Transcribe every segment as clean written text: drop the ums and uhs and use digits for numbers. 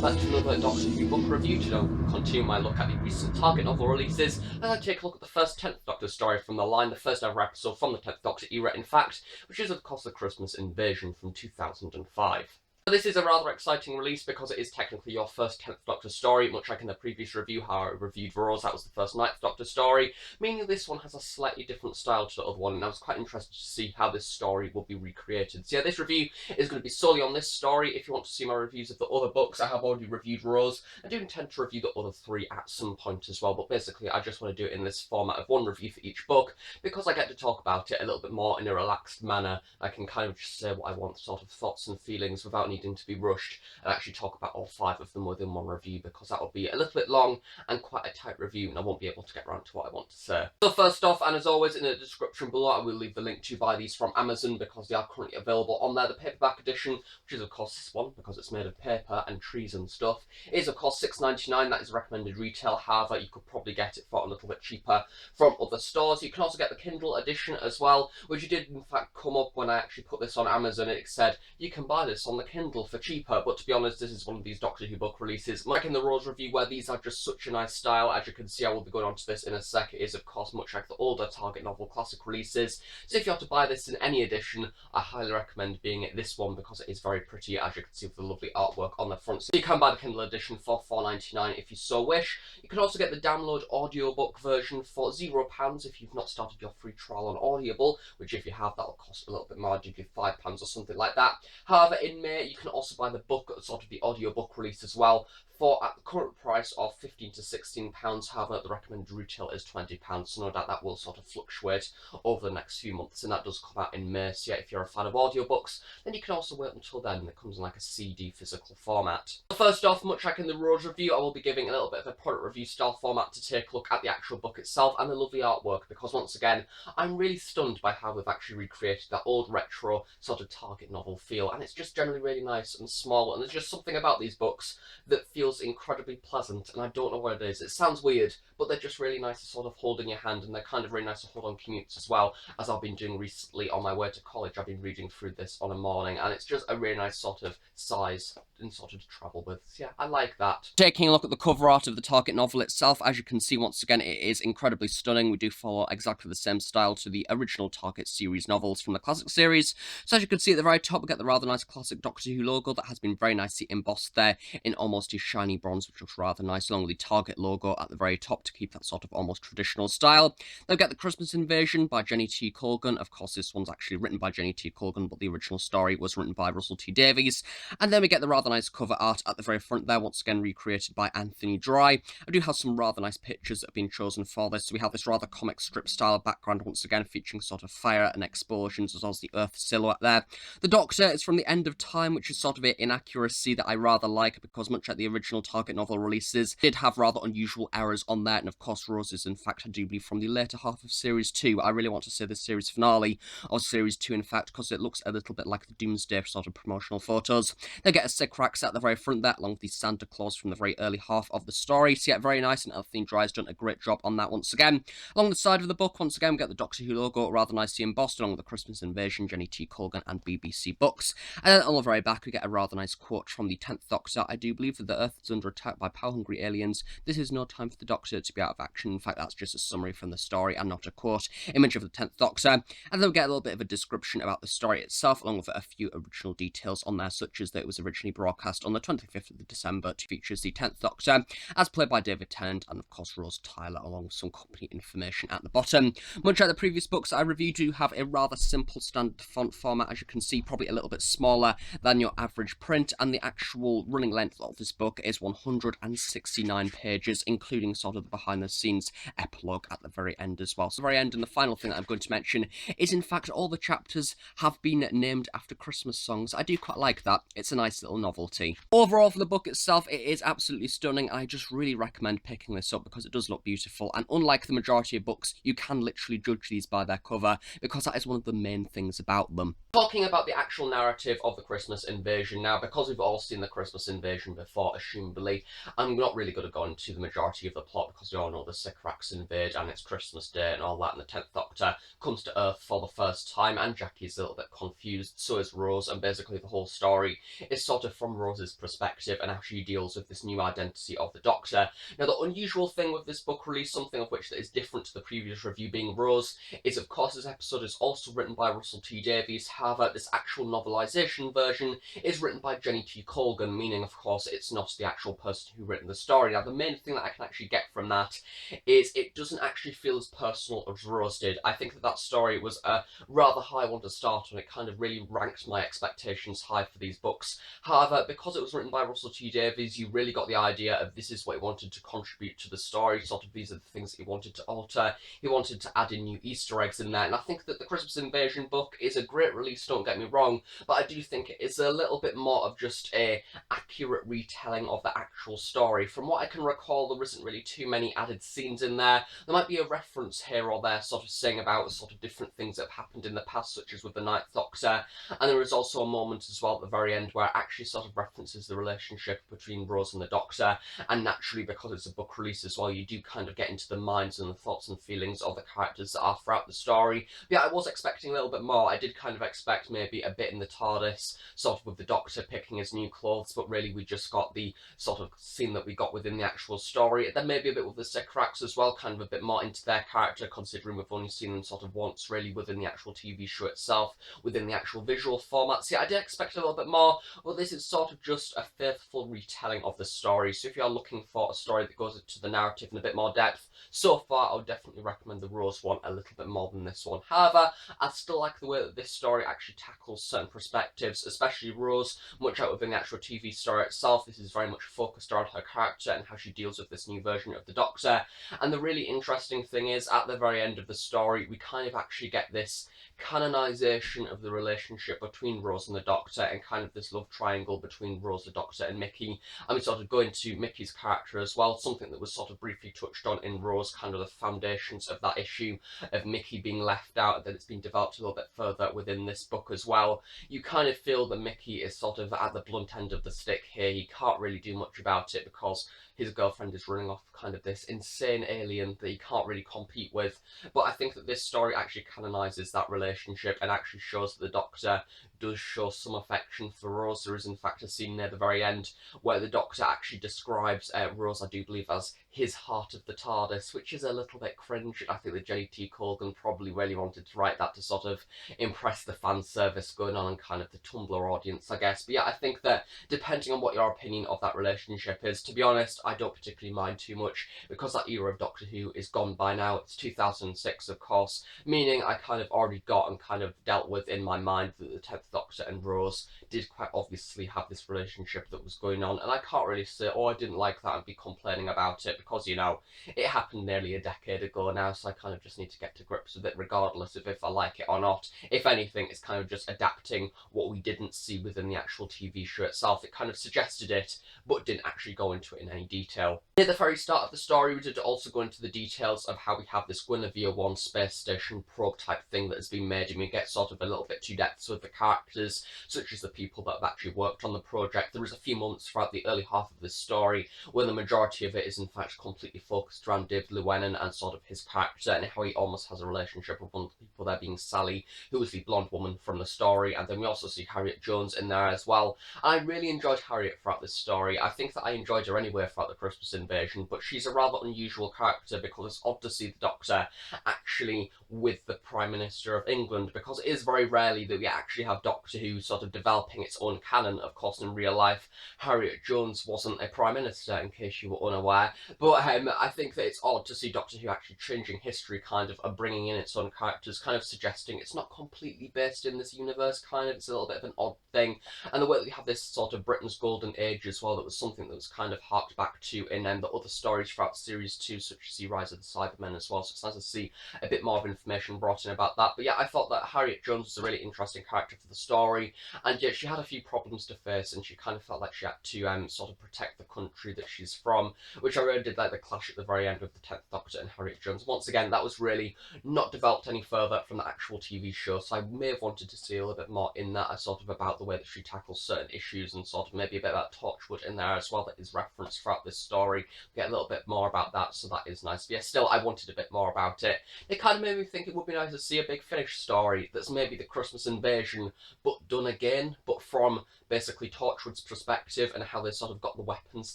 back to another Doctor Who book review. Today I'm continue my look at the recent Target novel releases, and I take a look at the first 10th Doctor story from the line, the first ever episode from the 10th Doctor era in fact, which is of course the Christmas Invasion from 2005. This is a rather exciting release because it is technically your first 10th Doctor story, much like in the previous review how I reviewed Rose, that was the first 9th Doctor story, meaning this one has a slightly different style to the other one, and I was quite interested to see how this story will be recreated. So yeah, this review is going to be solely on this story. If you want to see my reviews of the other books, I have already reviewed Rose. I do intend to review the other 3 at some point as well, but basically I just want to do it in this format of one review for each book, because I get to talk about it a little bit more in a relaxed manner. I can kind of just say what I want, sort of thoughts and feelings, without needing to be rushed and actually talk about all 5 of them within one review, because that will be a little bit long and quite a tight review and I won't be able to get around to what I want to say. So first off, and as always in the description below, I will leave the link to buy these from Amazon because they are currently available on there. The paperback edition, which is of course this one because it's made of paper and trees and stuff, is of course £6.99. That is recommended retail. However, you could probably get it for a little bit cheaper from other stores. You can also get the Kindle edition as well, which did in fact come up when I actually put this on Amazon. It said you can buy this on the Kindle for cheaper, but to be honest, this is one of these Doctor Who book releases, like in the Rose review, where these are just such a nice style. As you can see, I will be going on to this in a sec. It is of course much like the older Target novel classic releases, so if you have to buy this in any edition, I highly recommend being it this one because it is very pretty, as you can see with the lovely artwork on the front. So you can buy the Kindle edition for £4.99 if you so wish. You can also get the download audiobook version for £0 if you've not started your free trial on Audible, which if you have, that'll cost a little bit more, maybe £5 or something like that. However, in May you can also buy the book, sort of the audiobook release as well, for at the current price of £15 to £16. However, the recommended retail is £20, so no doubt that will sort of fluctuate over the next few months, and that does come out in May. So yeah, if you're a fan of audiobooks, then you can also wait until then, and it comes in like a CD physical format. So first off, much like in the Rose review, I will be giving a little bit of a product review style format to take a look at the actual book itself and the lovely artwork, because once again, I'm really stunned by how we've actually recreated that old retro sort of Target novel feel, and it's just generally really nice and small, and there's just something about these books that feels incredibly pleasant, and I don't know what it is. It sounds weird, but they're just really nice to sort of hold in your hand, and they're kind of really nice to hold on commutes as well, as I've been doing recently on my way to college. I've been reading through this on a morning, and it's just a really nice sort of size and sort of to travel with. So yeah, I like that. Taking a look at the cover art of the Target novel itself, as you can see, once again, it is incredibly stunning. We do follow exactly the same style to the original Target series novels from the classic series. So as you can see at the very top, we get the rather nice classic Doctor Who logo that has been very nicely embossed there in almost a shiny bronze, which looks rather nice, along with the Target logo at the very top to keep that sort of almost traditional style. Then we get the Christmas Invasion by Jenny T. Colgan. Of course, this one's actually written by Jenny T. Colgan, but the original story was written by Russell T. Davies. And then we get the rather nice cover art at the very front there, once again recreated by Anthony Dry. I do have some rather nice pictures that have been chosen for this. So we have this rather comic strip style background, once again featuring sort of fire and explosions, as well as the Earth silhouette there. The Doctor is from the End of Time, which is sort of an inaccuracy that I rather like, because much like the original Target novel releases, did have rather unusual errors on there, and of course Rose is in fact, I do believe, from the later half of Series 2. I really want to say the series finale, or Series 2 in fact, because it looks a little bit like the Doomsday sort of promotional photos. They get a Sycorax at the very front there, along with the Santa Claus from the very early half of the story. So yeah, very nice, and Anthony Dry's done a great job on that once again. Along the side of the book, once again, we get the Doctor Who logo, rather nicely embossed, along with the Christmas Invasion, Jenny T. Colgan and BBC Books. And then on the very back, we get a rather nice quote from the 10th Doctor. I do believe that the Earth is under attack by power-hungry aliens. This is no time for the Doctor to be out of action. In fact, that's just a summary from the story and not a quote. Image of the 10th Doctor. And then we get a little bit of a description about the story itself, along with a few original details on there, such as that it was originally broadcast on the 25th of December to features the 10th Doctor, as played by David Tennant, and of course Rose Tyler, along with some company information at the bottom. Much like the previous books I reviewed, do have a rather simple standard font format, as you can see, probably a little bit smaller than your average print, and the actual running length of this book is 169 pages, including sort of the behind the scenes epilogue at the very end as well. So the very end, and the final thing that I'm going to mention is in fact all the chapters have been named after Christmas songs. I do quite like that. It's a nice little novelty. Overall, for the book itself, it is absolutely stunning. I just really recommend picking this up because it does look beautiful, and unlike the majority of books, you can literally judge these by their cover, because that is one of the main things about them. Talking about the actual narrative of the Christmas Invasion now, because we've all seen the Christmas Invasion before, assumably, I'm not really going to go into the majority of the plot, because we all know the Sycorax invade and it's Christmas Day and all that, and the 10th Doctor comes to Earth for the first time, and Jackie's a little bit confused, so is Rose, and basically the whole story is sort of from Rose's perspective and how she deals with this new identity of the Doctor. Now, the unusual thing with this book release, something of which that is different to the previous review being Rose, is of course this episode is also written by Russell T Davies. However, this actual novelisation version is written by Jenny T Colgan, meaning of course it's not the actual person who written the story. Now, the main thing that I can actually get from that is it doesn't actually feel as personal as Rose did. I think that story was a rather high one to start on. It kind of really ranked my expectations high for these books. However, because it was written by Russell T Davies, you really got the idea of this is what he wanted to contribute to the story, sort of these are the things that he wanted to alter. He wanted to add in new Easter eggs in there, and I think that the Christmas Invasion book is a great release, don't get me wrong, but I do think it is a little bit more of just a accurate retelling of the actual story. From what I can recall, there isn't really too many added scenes in there. There might be a reference here or there sort of saying about sort of different things that have happened in the past, such as with the Ninth Doctor, and there is also a moment as well at the very end where it actually sort of references the relationship between Rose and the Doctor, and naturally because it's a book release as well, you do kind of get into the minds and the thoughts and feelings of the characters that are throughout the story. But yeah, I was expecting a little bit more. I did kind of expect maybe a bit in the TARDIS, sort of with the Doctor picking his new clothes, but really we just got the sort of scene that we got within the actual story. Then maybe a bit with the Sycorax as well, kind of a bit more into their character, considering we've only seen them sort of once really within the actual TV show itself, within the actual visual format. So yeah, I did expect a little bit more, but this is sort of just a faithful retelling of the story. So if you are looking for a story that goes into the narrative in a bit more depth, so far I would definitely recommend the Rose one a little bit more than this one. However, I still like the way that this story actually tackles certain perspectives, especially Rose, much out within the actual TV story itself. This is very much focused around her character and how she deals with this new version of the Doctor. And the really interesting thing is, at the very end of the story, we kind of actually get this canonization of the relationship between Rose and the Doctor, and kind of this love triangle between Rose, the Doctor, and Mickey. And we sort of go into Mickey's character as well, something that was sort of briefly touched on in Rose, kind of the foundations of that issue of Mickey being left out, and then it's been developed a little bit further within this book as well. You kind of feel that Mickey is sort of at the blunt end of the stick here. He can't really do much about it because his girlfriend is running off kind of this insane alien that he can't really compete with. But I think that this story actually canonizes that relationship and actually shows that the Doctor does show some affection for Rose. There is in fact a scene near the very end where the Doctor actually describes Rose, I do believe, as his heart of the TARDIS, which is a little bit cringe. I think that Jenny T Colgan probably really wanted to write that to sort of impress the fan service going on and kind of the Tumblr audience, I guess. But yeah, I think that depending on what your opinion of that relationship is, to be honest, I don't particularly mind too much, because that era of Doctor Who is gone by now. It's 2006, of course, meaning I kind of already got and kind of dealt with in my mind that the 10th Doctor and Rose did quite obviously have this relationship that was going on, and I can't really say, oh, I didn't like that and be complaining about it, because, you know, it happened nearly a decade ago now, so I kind of just need to get to grips with it regardless of if I like it or not. If anything, it's kind of just adapting what we didn't see within the actual TV show itself. It kind of suggested it, but didn't actually go into it in any detail. At the very start of the story, we did also go into the details of how we have this Guinevere 1 space station probe type thing that has been made, and we get sort of a little bit too depth with the characters, such as the people that have actually worked on the project. There is a few moments throughout the early half of this story where the majority of it is in fact completely focused around David Llewellyn and sort of his character, and how he almost has a relationship with one of the people there being Sally, who is the blonde woman from the story. And then we also see Harriet Jones in there as well. I really enjoyed Harriet throughout this story. I think that I enjoyed her anyway throughout the Christmas Invasion, but she's a rather unusual character because it's odd to see the Doctor actually with the Prime Minister of England, because it is very rarely that we actually have Doctor Who sort of developing its own canon. Of course, in real life, Harriet Jones wasn't a Prime Minister, in case you were unaware, but I think that it's odd to see Doctor Who actually changing history, kind of bringing in its own characters, kind of suggesting it's not completely based in this universe, kind of. It's a little bit of an odd thing. And the way that we have this sort of Britain's Golden Age as well, that was something that was kind of harked back to in the other stories throughout Series 2, such as the Rise of the Cybermen as well, so it's nice to see a bit more of information brought in about that. But yeah, I thought that Harriet Jones was a really interesting character for the story, and yeah, she had a few problems to face, and she kind of felt like she had to sort of protect the country that she's from, which I really did like the clash at the very end with the 10th Doctor and Harriet Jones. Once again, that was really not developed any further from the actual TV show, so I may have wanted to see a little bit more in that, sort of about the way that she tackles certain issues, and sort of maybe a bit about Torchwood in there as well that is referenced throughout this story. We get a little bit more about that, so that is nice. But yeah, still, I wanted a bit more about it. It kind of made me think it would be nice to see a big finish story that's maybe the Christmas Invasion, but done again, but from basically Torchwood's perspective and how they sort of got the weapons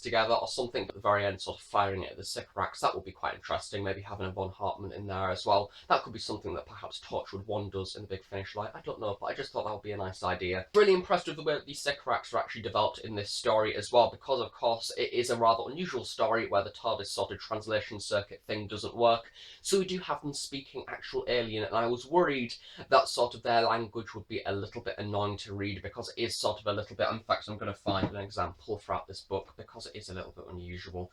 together or something, at the very end sort of firing it at the Sycorax. That would be quite interesting, maybe having a Von Hartmann in there as well. That could be something that perhaps Torchwood 1 does in the Big Finish light, I don't know, but I just thought that would be a nice idea. Really impressed with the way that these Sycorax are actually developed in this story as well, because of course it is a rather unusual story where the TARDIS sort of translation circuit thing doesn't work, so we do have them speaking actual alien, and I was worried that sort of their language would be a little bit annoying to read because it is sort of a little bit, in fact I'm going to find an example throughout this book because it is a little bit unusual.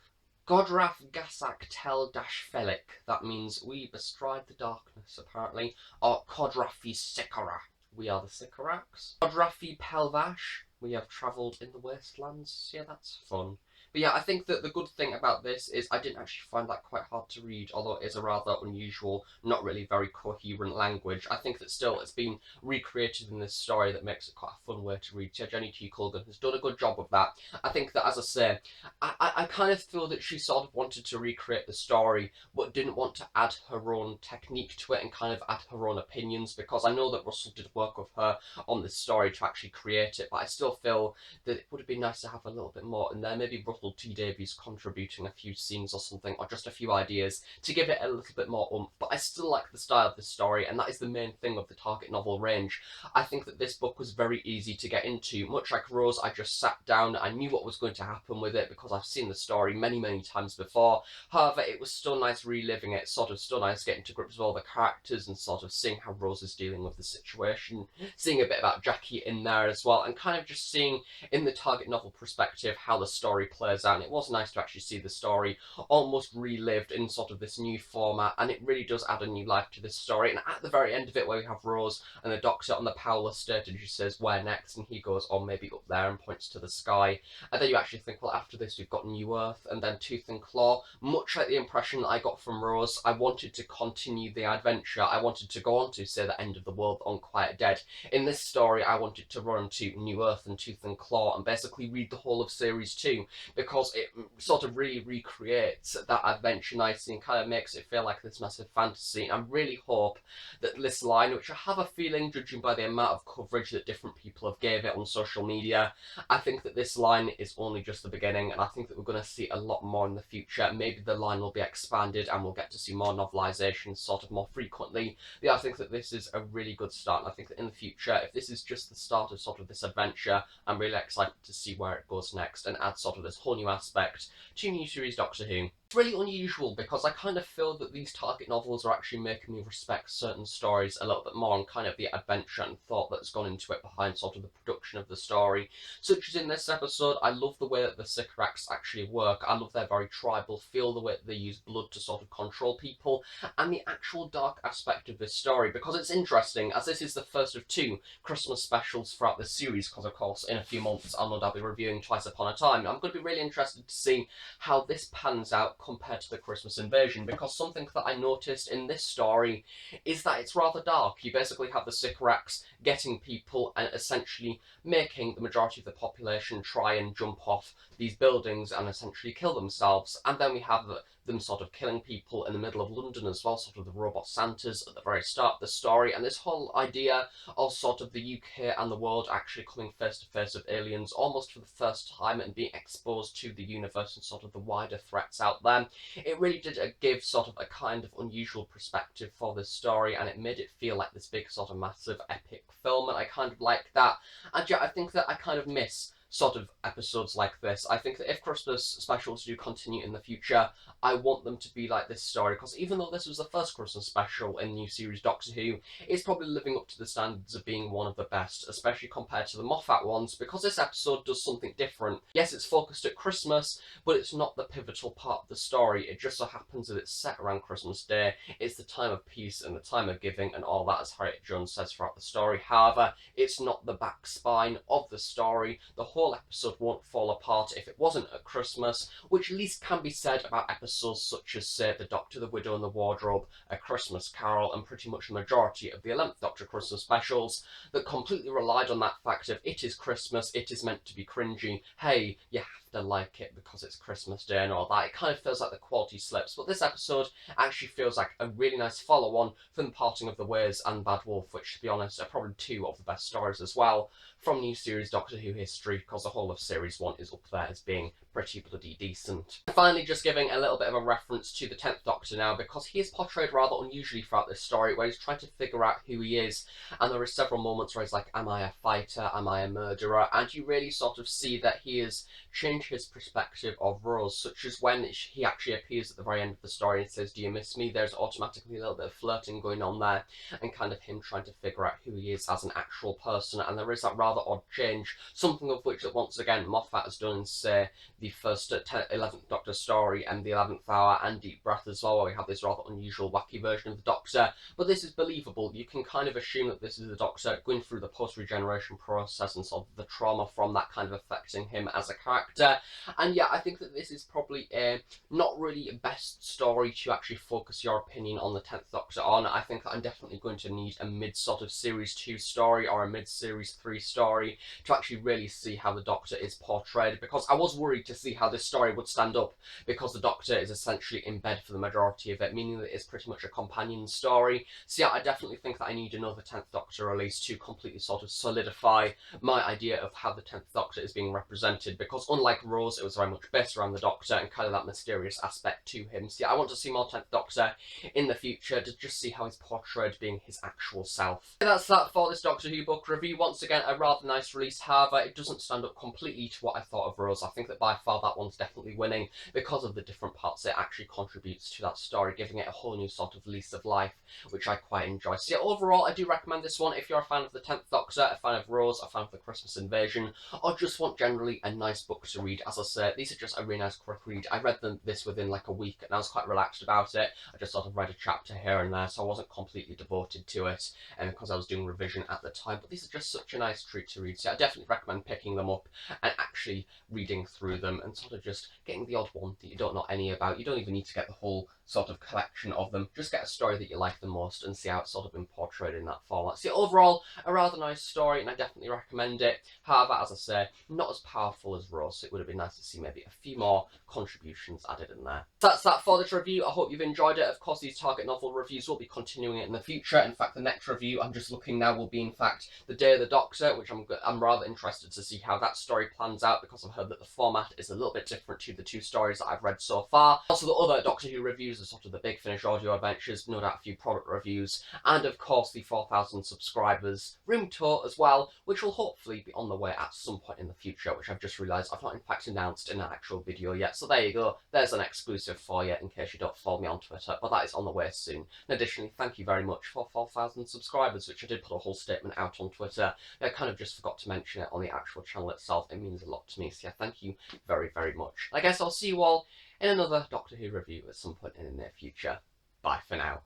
Godrath Gasak Tel Felik, that means we bestride the darkness apparently, or Kodrafi Sikara, we are the Sycorax. Kodrafi Pelvash, we have travelled in the wastelands, yeah that's fun. But yeah, I think that the good thing about this is I didn't actually find that quite hard to read, although it is a rather unusual, not really very coherent language. I think that still it's been recreated in this story that makes it quite a fun way to read. So Jenny T. Colgan has done a good job of that. I think that, as I say, I kind of feel that she sort of wanted to recreate the story, but didn't want to add her own technique to it and kind of add her own opinions, because I know that Russell did work with her on this story to actually create it, but I still feel that it would have been nice to have a little bit more in there. Maybe Russell T. Davies contributing a few scenes or something, or just a few ideas to give it a little bit more oomph. But I still like the style of this story, and that is the main thing of the target novel range. I think that this book was very easy to get into. Much like Rose, I just sat down, I knew what was going to happen with it because I've seen the story many, many times before. However, it was still nice reliving it, sort of still nice getting to grips with all the characters and sort of seeing how Rose is dealing with the situation, seeing a bit about Jackie in there as well, and kind of just seeing in the target novel perspective how the story plays out. And it was nice to actually see the story almost relived in sort of this new format, and it really does add a new life to this story. And at the very end of it, where we have Rose and the Doctor on the Powell estate, and she says, "Where next?" and he goes, "Oh, maybe up there," and points to the sky. And then you actually think, well, after this we've got New Earth and then Tooth and Claw. Much like the impression that I got from Rose, I wanted to continue the adventure. I wanted to go on to, say, the end of the world on Quiet Dead. In this story, I wanted to run to New Earth and Tooth and Claw and basically read the whole of Series 2, because it sort of really recreates that adventure nicely and kind of makes it feel like this massive fantasy. And I really hope that this line, which I have a feeling, judging by the amount of coverage that different people have gave it on social media, I think that this line is only just the beginning, and I think that we're going to see a lot more in the future. Maybe the line will be expanded and we'll get to see more novelizations sort of more frequently. But yeah, I think that this is a really good start, and I think that in the future, if this is just the start of sort of this adventure, I'm really excited to see where it goes next and add sort of this whole new aspect to new series Doctor Who. It's really unusual because I kind of feel that these target novels are actually making me respect certain stories a little bit more, and kind of the adventure and thought that's gone into it behind sort of the production of the story. Such as in this episode, I love the way that the Sycorax actually work. I love their very tribal feel, the way that they use blood to sort of control people, and the actual dark aspect of this story, because it's interesting, as this is the first of 2 Christmas specials throughout this series, because of course in a few months I'll be reviewing Twice Upon a Time. I'm going to be really interested to see how this pans out compared to the Christmas Invasion, because something that I noticed in this story is that it's rather dark. You basically have the Sycorax getting people and essentially making the majority of the population try and jump off these buildings and essentially kill themselves, and then we have them sort of killing people in the middle of London as well, sort of the robot Santas at the very start of the story, and this whole idea of sort of the UK and the world actually coming face to face with aliens almost for the first time and being exposed to the universe and sort of the wider threats out there. It really did give sort of a kind of unusual perspective for this story, and it made it feel like this big sort of massive epic film, and I kind of like that. And yeah, I think that I kind of miss sort of episodes like this. I think that if Christmas specials do continue in the future, I want them to be like this story, because even though this was the first Christmas special in new series Doctor Who, it's probably living up to the standards of being one of the best, especially compared to the Moffat ones, because this episode does something different. Yes, it's focused at Christmas, but it's not the pivotal part of the story. It just so happens that it's set around Christmas Day. It's the time of peace and the time of giving and all that, as Harriet Jones says throughout the story. However, it's not the back spine of the story. The whole episode won't fall apart if it wasn't at Christmas, which at least can be said about episodes such as, say, The Doctor, the Widow and the Wardrobe, A Christmas Carol, and pretty much the majority of the 11th Doctor Christmas specials that completely relied on that fact of it is Christmas, it is meant to be cringy, hey, you have to like it because it's Christmas Day and all that. It kind of feels like the quality slips, but this episode actually feels like a really nice follow-on from The Parting of the Ways and Bad Wolf, which, to be honest, are probably two of the best stories as well from new series Doctor Who history, because the whole of Series 1 is up there as being pretty bloody decent. Finally, just giving a little bit of a reference to the 10th Doctor now, because he is portrayed rather unusually throughout this story, where he's trying to figure out who he is, and there are several moments where he's like, am I a fighter, am I a murderer, and you really sort of see that he has changed his perspective of Rose, such as when he actually appears at the very end of the story and says, do you miss me? There's automatically a little bit of flirting going on there, and kind of him trying to figure out who he is as an actual person, and there is that rather odd change, something of which that once again Moffat has done in, say, the first 11th Doctor story and the 11th Hour and Deep Breath as well, where we have this rather unusual wacky version of the Doctor, but this is believable. You can kind of assume that this is the Doctor going through the post-regeneration process and sort of the trauma from that kind of affecting him as a character, and yeah, I think that this is probably a not really best story to actually focus your opinion on the 10th Doctor on. I think that I'm definitely going to need a mid sort of Series 2 story or a mid Series 3 story to actually really see how the Doctor is portrayed, because I was worried to see how this story would stand up, because the Doctor is essentially in bed for the majority of it, meaning that it's pretty much a companion story. So yeah, I definitely think that I need another 10th Doctor release to completely sort of solidify my idea of how the 10th Doctor is being represented, because unlike Rose, it was very much based around the Doctor and kind of that mysterious aspect to him. So yeah, I want to see more 10th Doctor in the future to just see how he's portrayed being his actual self. And that's that for this Doctor Who book review. Once again, a rather nice release. However, it doesn't stand up completely to what I thought of Rose. I think that by far that one's definitely winning because of the different parts it actually contributes to that story, giving it a whole new sort of lease of life, which I quite enjoy. So yeah, overall, I do recommend this one if you're a fan of the 10th Doctor, a fan of Rose, a fan of the Christmas Invasion, or just want generally a nice book to read. As I say, these are just a really nice quick read. I read this within like a week and I was quite relaxed about it. I just sort of read a chapter here and there, so I wasn't completely devoted to it, and because I was doing revision at the time, but these are just such a nice treat to read. So I definitely recommend picking them up and actually reading through them and sort of just getting the odd one that you don't know any about. You don't even need to get the whole sort of collection of them. Just get a story that you like the most and see how it's sort of been portrayed in that format. So overall, a rather nice story, and I definitely recommend it. However, as I say, not as powerful as Rose, so it would have been nice to see maybe a few more contributions added in there. So that's that for this review. I hope you've enjoyed it. Of course, these Target novel reviews will be continuing it in the future. In fact, the next review I'm just looking now will be, in fact, The Day of the Doctor, which I'm rather interested to see how that story plans out, because I've heard that the format is a little bit different to the two stories that I've read so far. Also, the other Doctor Who reviews are sort of the Big Finish audio adventures, no doubt a few product reviews, and of course the 4,000 subscribers room tour as well, which will hopefully be on the way at some point in the future, which I've just realised I've not in fact announced in an actual video yet. So there you go, there's an exclusive for you in case you don't follow me on Twitter, but that is on the way soon. And additionally, thank you very much for 4,000 subscribers, which I did put a whole statement out on Twitter. I kind of just forgot to mention it on the actual channel itself. It means a lot to me, so yeah, thank you very, very much. I guess I'll see you all in another Doctor Who review at some point in the near future. Bye for now.